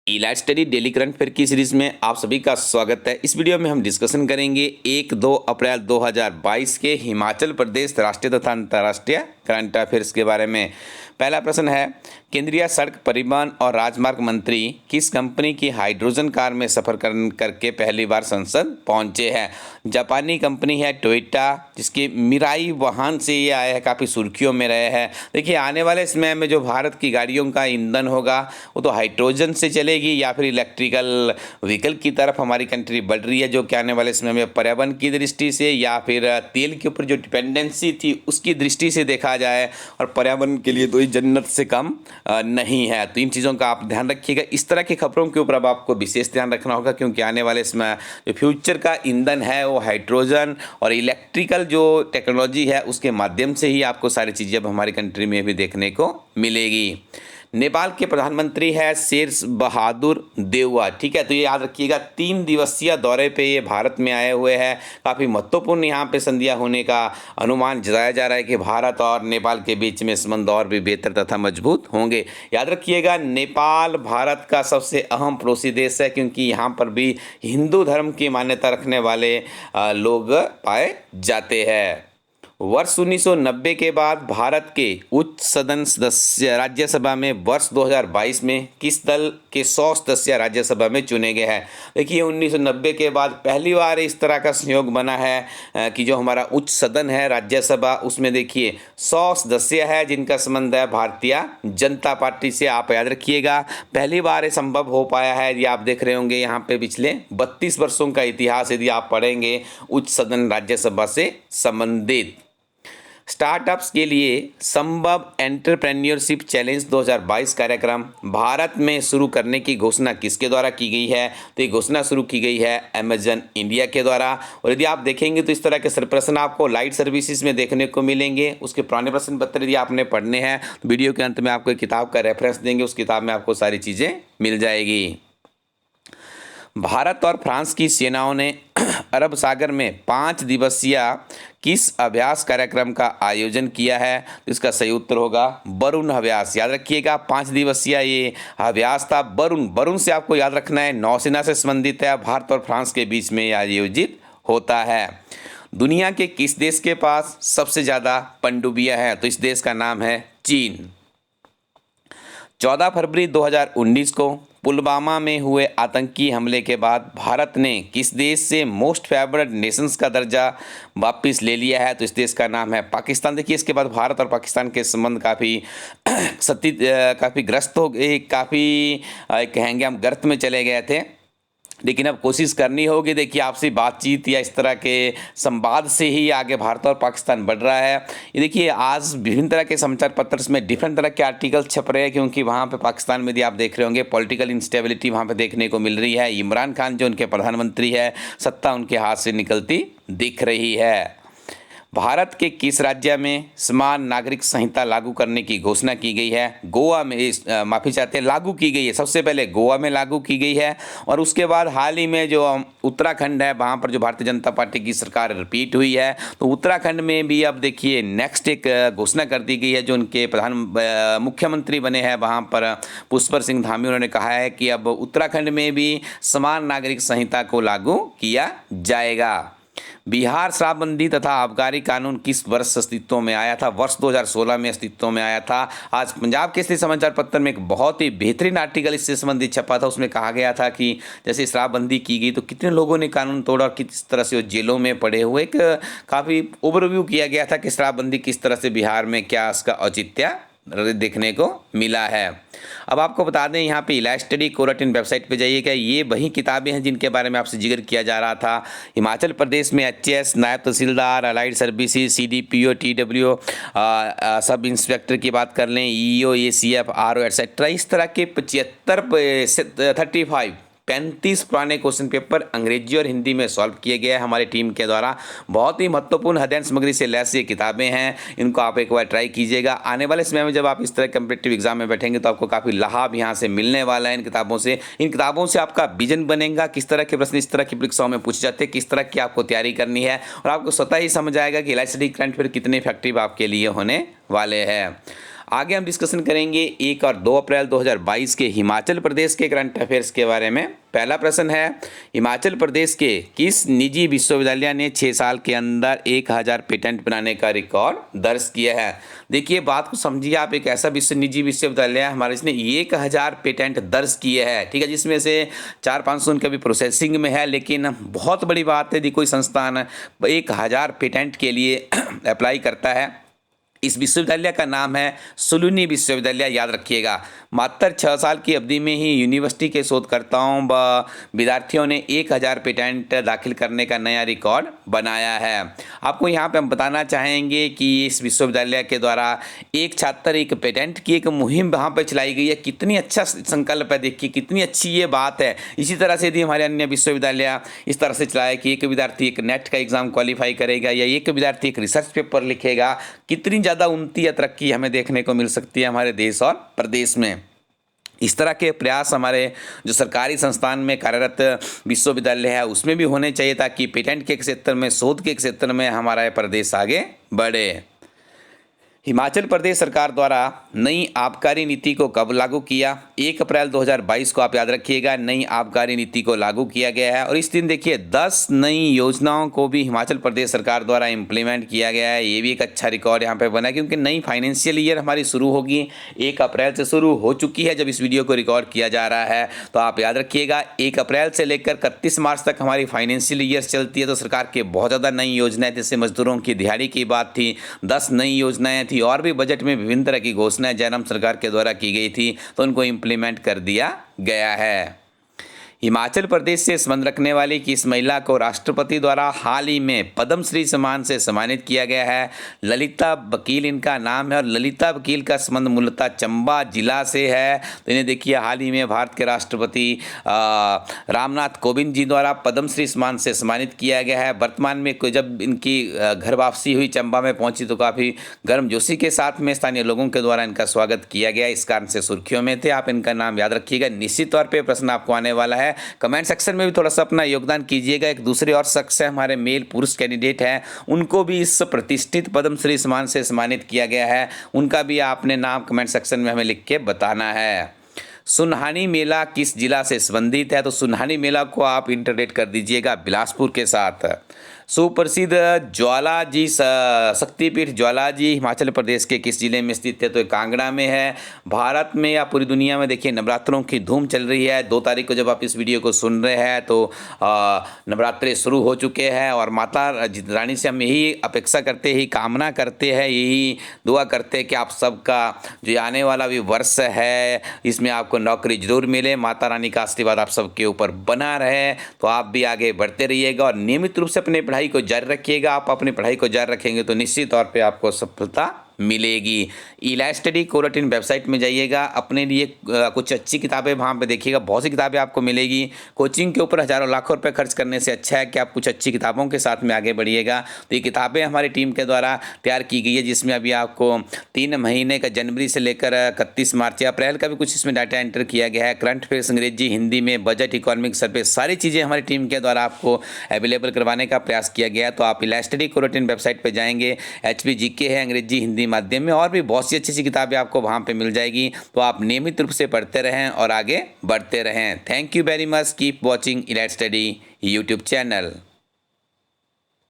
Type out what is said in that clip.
Elite study daily current affair की series में आप सभी का स्वागत है। इस वीडियो में हम डिस्कशन करेंगे 1-2 अप्रैल 2022 के हिमाचल प्रदेश राष्ट्रीय तथा अंतर्राष्ट्रीय करंट अफेयर्स के बारे में। पहला प्रश्न है, केंद्रीय सड़क परिवहन और राजमार्ग मंत्री किस कंपनी की हाइड्रोजन कार में सफर करके पहली बार संसद पहुंचे हैं? जापानी कंपनी है टोयोटा, जिसके मिराई वाहन से ये आया है, काफ़ी सुर्खियों में रहे हैं। देखिए, आने वाले समय में जो भारत की गाड़ियों का ईंधन होगा वो तो हाइड्रोजन से चलेगी या फिर इलेक्ट्रिकल व्हीकल की तरफ हमारी कंट्री बढ़ रही है, जो कि आने वाले समय में पर्यावरण की दृष्टि से या फिर तेल के ऊपर जो डिपेंडेंसी थी उसकी दृष्टि से देखा जाए और पर्यावरण के लिए तो ये जन्नत से कम नहीं है। तो इन चीज़ों का आप ध्यान रखिएगा। इस तरह की खबरों के ऊपर अब आपको विशेष ध्यान रखना होगा, क्योंकि आने वाले समय जो फ्यूचर का ईंधन है वो हाइड्रोजन और इलेक्ट्रिकल जो टेक्नोलॉजी है उसके माध्यम से ही आपको सारी चीज़ें अब हमारी कंट्री में भी देखने को मिलेगी। नेपाल के प्रधानमंत्री है शेर बहादुर देउवा, ठीक है। तो ये याद रखिएगा, 3 दिवसीय दौरे पे ये भारत में आए हुए हैं। काफ़ी महत्वपूर्ण यहाँ पे संधियाँ होने का अनुमान जताया जा रहा है कि भारत और नेपाल के बीच में संबंध और भी बेहतर तथा मजबूत होंगे। याद रखिएगा, नेपाल भारत का सबसे अहम पड़ोसी देश है, क्योंकि यहाँ पर भी हिंदू धर्म की मान्यता रखने वाले लोग पाए जाते हैं। वर्ष 1990 के बाद भारत के उच्च सदन सदस्य राज्यसभा में वर्ष 2022 में किस दल के 100 सदस्य राज्यसभा में चुने गए हैं? देखिए, 1990 के बाद पहली बार इस तरह का संयोग बना है कि जो हमारा उच्च सदन है राज्यसभा, उसमें देखिए 100 सदस्य है जिनका संबंध है भारतीय जनता पार्टी से। आप याद रखिएगा, पहली बार ये संभव हो पाया है। यदि आप देख रहे होंगे यहाँ पे पिछले 32 वर्षों का इतिहास यदि आप पढ़ेंगे उच्च सदन राज्यसभा से संबंधित। स्टार्टअप्स के लिए संभव एंटरप्रेन्योरशिप चैलेंज 2022 कार्यक्रम भारत में शुरू करने की घोषणा किसके द्वारा की गई है? तो ये घोषणा शुरू की गई है अमेजन इंडिया के द्वारा। और यदि आप देखेंगे तो इस तरह के प्रश्न आपको लाइट सर्विसेज में देखने को मिलेंगे। उसके पुराने प्रश्न पत्र यदि आपने पढ़ने हैं तो वीडियो के अंत में आपको एक किताब का रेफरेंस देंगे, उस किताब में आपको सारी चीज़ें मिल जाएगी। भारत और फ्रांस की सेनाओं ने अरब सागर में 5 दिवसीय किस अभ्यास कार्यक्रम का आयोजन किया है? तो इसका सही उत्तर होगा वरुण अभ्यास। याद रखिएगा, 5 दिवसीय ये अभ्यास था वरुण से आपको याद रखना है, नौसेना से संबंधित है। भारत और फ्रांस के बीच में यह आयोजित होता है। दुनिया के किस देश के पास सबसे ज़्यादा पनडुब्बियां हैं? तो इस देश का नाम है चीन। 14 फरवरी 2019 को पुलवामा में हुए आतंकी हमले के बाद भारत ने किस देश से मोस्ट फेवर्ड नेशंस का दर्जा वापस ले लिया है? तो इस देश का नाम है पाकिस्तान। देखिए, इसके बाद भारत और पाकिस्तान के संबंध काफ़ी ग्रस्त हो गए, काफ़ी कहेंगे हम गर्त में चले गए थे। लेकिन अब कोशिश करनी होगी। देखिए, आपसी बातचीत या इस तरह के संवाद से ही आगे भारत और पाकिस्तान बढ़ रहा है। ये देखिए, आज विभिन्न तरह के समाचार पत्र में डिफरेंट तरह के आर्टिकल छप रहे हैं, क्योंकि वहाँ पे पाकिस्तान में यदि आप देख रहे होंगे पॉलिटिकल इंस्टेबिलिटी वहाँ पे देखने को मिल रही है। इमरान खान जो उनके प्रधानमंत्री है, सत्ता उनके हाथ से निकलती दिख रही है। भारत के किस राज्य में समान नागरिक संहिता लागू करने की घोषणा की गई है? गोवा में, लागू की गई है। सबसे पहले गोवा में लागू की गई है और उसके बाद हाल ही में जो उत्तराखंड है वहाँ पर जो भारतीय जनता पार्टी की सरकार रिपीट हुई है, तो उत्तराखंड में भी अब देखिए नेक्स्ट एक घोषणा कर दी गई है। जो उनके मुख्यमंत्री बने हैं वहाँ पर पुष्कर सिंह धामी, उन्होंने कहा है कि अब उत्तराखंड में भी समान नागरिक संहिता को लागू किया जाएगा। बिहार शराबबंदी तथा आबकारी कानून किस वर्ष अस्तित्व में आया था? वर्ष 2016 में अस्तित्व में आया था। आज पंजाब केसरी समाचार पत्र में एक बहुत ही बेहतरीन आर्टिकल इससे संबंधित छपा था। उसमें कहा गया था कि जैसे शराबबंदी की गई तो कितने लोगों ने कानून तोड़ा और किस तरह से वो जेलों में पड़े हुए, एक काफ़ी ओवरव्यू किया गया था कि शराबबंदी किस तरह से बिहार में क्या उसका औचित्य देखने को मिला है। अब आपको बता दें, यहाँ पे इलाइट स्टडी कोरटिन वेबसाइट पे जाइएगा। ये वही किताबें हैं जिनके बारे में आपसे जिक्र किया जा रहा था। हिमाचल प्रदेश में एचएस, नायब तहसीलदार, allied services, CDPO, TW, sub inspector की बात कर लें, ईओ, एसीएफ, आरओ एटसेट्रा, इस तरह के 35 पुराने क्वेश्चन पेपर अंग्रेजी और हिंदी में सॉल्व किए गए हैं हमारी टीम के द्वारा। बहुत ही महत्वपूर्ण अध्ययन सामग्री से लैस ये किताबें हैं, इनको आप एक बार ट्राई कीजिएगा। आने वाले समय में जब आप इस तरह कम्पिटिटिव एग्जाम में बैठेंगे तो आपको काफ़ी लाभ यहाँ से मिलने वाला है इन किताबों से। इन किताबों से आपका विजन बनेगा, किस तरह के प्रश्न इस तरह की परीक्षाओं में पूछे जाते हैं, किस तरह की आपको तैयारी करनी है, और आपको स्वतः ही समझ आएगा कि इलाइट स्टडी करंट अफेयर कितने इफेक्टिव आपके लिए होने वाले हैं। आगे हम डिस्कशन करेंगे 1 और 2 अप्रैल 2022 के हिमाचल प्रदेश के करंट अफेयर्स के बारे में। पहला प्रश्न है, हिमाचल प्रदेश के किस निजी विश्वविद्यालय ने 6 साल के अंदर 1000 पेटेंट बनाने का रिकॉर्ड दर्ज किया है। देखिए बात को समझिए आप, एक ऐसा निजी विश्वविद्यालय है हमारे, इसने 1000 पेटेंट दर्ज किए हैं, ठीक है, जिसमें से 400-500 उनका भी प्रोसेसिंग में है। लेकिन बहुत बड़ी बात है यदि कोई संस्थान 1000 पेटेंट के लिए अप्लाई करता है। इस विश्वविद्यालय का नाम है सुलूनी विश्वविद्यालय, याद रखिएगा। मात्र 6 साल की अवधि में ही यूनिवर्सिटी के शोधकर्ताओं व विद्यार्थियों ने 1000 पेटेंट दाखिल करने का नया रिकॉर्ड बनाया है। आपको यहाँ पे हम बताना चाहेंगे कि इस विश्वविद्यालय के द्वारा एक छात्र एक पेटेंट की एक मुहिम वहाँ पर चलाई गई है। कितनी अच्छा संकल्प है, देखिए कितनी अच्छी ये बात है। इसी तरह से यदि हमारे अन्य विश्वविद्यालय इस तरह से चलाए कि एक विद्यार्थी एक नेट का एग्ज़ाम क्वालिफाई करेगा या एक विद्यार्थी एक रिसर्च पेपर लिखेगा, कितनी ज़्यादा उन्नति या तरक्की हमें देखने को मिल सकती है हमारे देश और प्रदेश में। इस तरह के प्रयास हमारे जो सरकारी संस्थान में कार्यरत विश्वविद्यालय है उसमें भी होने चाहिए, ताकि पेटेंट के क्षेत्र में, शोध के क्षेत्र में हमारा प्रदेश आगे बढ़े। हिमाचल प्रदेश सरकार द्वारा नई आबकारी नीति को कब लागू किया? 1 अप्रैल 2022 को, आप याद रखिएगा, नई आबकारी नीति को लागू किया गया है। और इस दिन देखिए 10 नई योजनाओं को भी हिमाचल प्रदेश सरकार द्वारा इम्प्लीमेंट किया गया है। ये भी एक अच्छा रिकॉर्ड यहाँ पे बना, क्योंकि नई फाइनेंशियल ईयर हमारी शुरू होगी, 1 अप्रैल से शुरू हो चुकी है जब इस वीडियो को रिकॉर्ड किया जा रहा है। तो आप याद रखिएगा 1 अप्रैल से लेकर 31 मार्च तक हमारी फाइनेंशियल ईयर चलती है। तो सरकार के बहुत ज़्यादा नई योजनाएं, जैसे मजदूरों की दिहाड़ी की बात थी, 10 नई योजनाएं थी, और भी बजट में विभिन्न तरह की घोषणाएं जयराम सरकार के द्वारा की गई थी, तो उनको इम्प्लीमेंट कर दिया गया है। हिमाचल प्रदेश से संबंध रखने वाली किस महिला को राष्ट्रपति द्वारा हाल ही में पद्मश्री सम्मान से सम्मानित किया गया है? ललिता वकील इनका नाम है, और ललिता वकील का संबंध मूलतः चंबा जिला से है। तो इन्हें देखिए हाल ही में भारत के राष्ट्रपति रामनाथ कोविंद जी द्वारा पद्मश्री सम्मान से सम्मानित किया गया है। वर्तमान में जब इनकी घर वापसी हुई, चंबा में पहुंची, तो काफ़ी गर्मजोशी के साथ में स्थानीय लोगों के द्वारा इनका स्वागत किया गया। इस कारण से सुर्खियों में थे। आप इनका नाम याद रखिएगा। निश्चित तौर पर प्रश्न आपको आने वाला है। कमेंट सेक्शन में भी थोड़ा सा अपना योगदान कीजिएगा। एक दूसरे और शख्स है, हमारे मेल पुरुष कैंडिडेट हैं, उनको भी इस प्रतिष्ठित पद्मश्री सम्मान से सम्मानित किया गया है। उनका भी आपने नाम कमेंट सेक्शन में हमें लिख के बताना है। सुनहानी मेला किस जिला से संबंधित है? तो सुनहानी मेला को आप इंटरनेट कर दीजिएगा बिलासपुर के साथ। सुप्रसिद्ध ज्वालाजी शक्तिपीठ ज्वालाजी हिमाचल प्रदेश के किस जिले में स्थित है? तो कांगड़ा में है। भारत में या पूरी दुनिया में देखिए नवरात्रों की धूम चल रही है। 2 तारीख को जब आप इस वीडियो को सुन रहे हैं तो नवरात्रे शुरू हो चुके हैं, और माता रानी से हम यही अपेक्षा करते, यही कामना करते हैं, यही दुआ करते हैं कि आप सबका जो आने वाला भी वर्ष है इसमें आपको नौकरी जरूर मिले। माता रानी का आशीर्वाद आप सबके ऊपर बना रहे। तो आप भी आगे बढ़ते रहिएगा और नियमित रूप से अपने पढ़ाई को जारी रखिएगा। आप अपनी पढ़ाई को जारी रखेंगे तो निश्चित तौर पे आपको सफलता मिलेगी। इलाइट स्टडी कोरोटिन वेबसाइट में जाइएगा, अपने लिए कुछ अच्छी किताबें वहाँ पे देखिएगा। बहुत सी किताबें आपको मिलेगी। कोचिंग के ऊपर हज़ारों लाखों रुपए खर्च करने से अच्छा है कि आप कुछ अच्छी किताबों के साथ में आगे बढ़िएगा। तो ये किताबें हमारी टीम के द्वारा तैयार की गई है, जिसमें अभी आपको 3 महीने का जनवरी से लेकर 31 मार्च या अप्रैल का भी कुछ इसमें डाटा एंटर किया गया है। करंट अफेयर्स अंग्रेजी, हिंदी में, बजट, इकोनॉमिक सर्वे, सारी चीज़ें हमारी टीम के द्वारा आपको अवेलेबल करवाने का प्रयास किया गया है। तो आप इलाइट स्टडी कोरोटिन वेबसाइट पर जाएंगे, HP GK है अंग्रेजी हिंदी माध्यम में, और भी बहुत सी अच्छी किताबें आपको वहाँ पे मिल जाएगी। तो आप नियमित रूप से पढ़ते रहें और आगे बढ़ते रहें। Thank you very much. Keep watching elite study YouTube channel.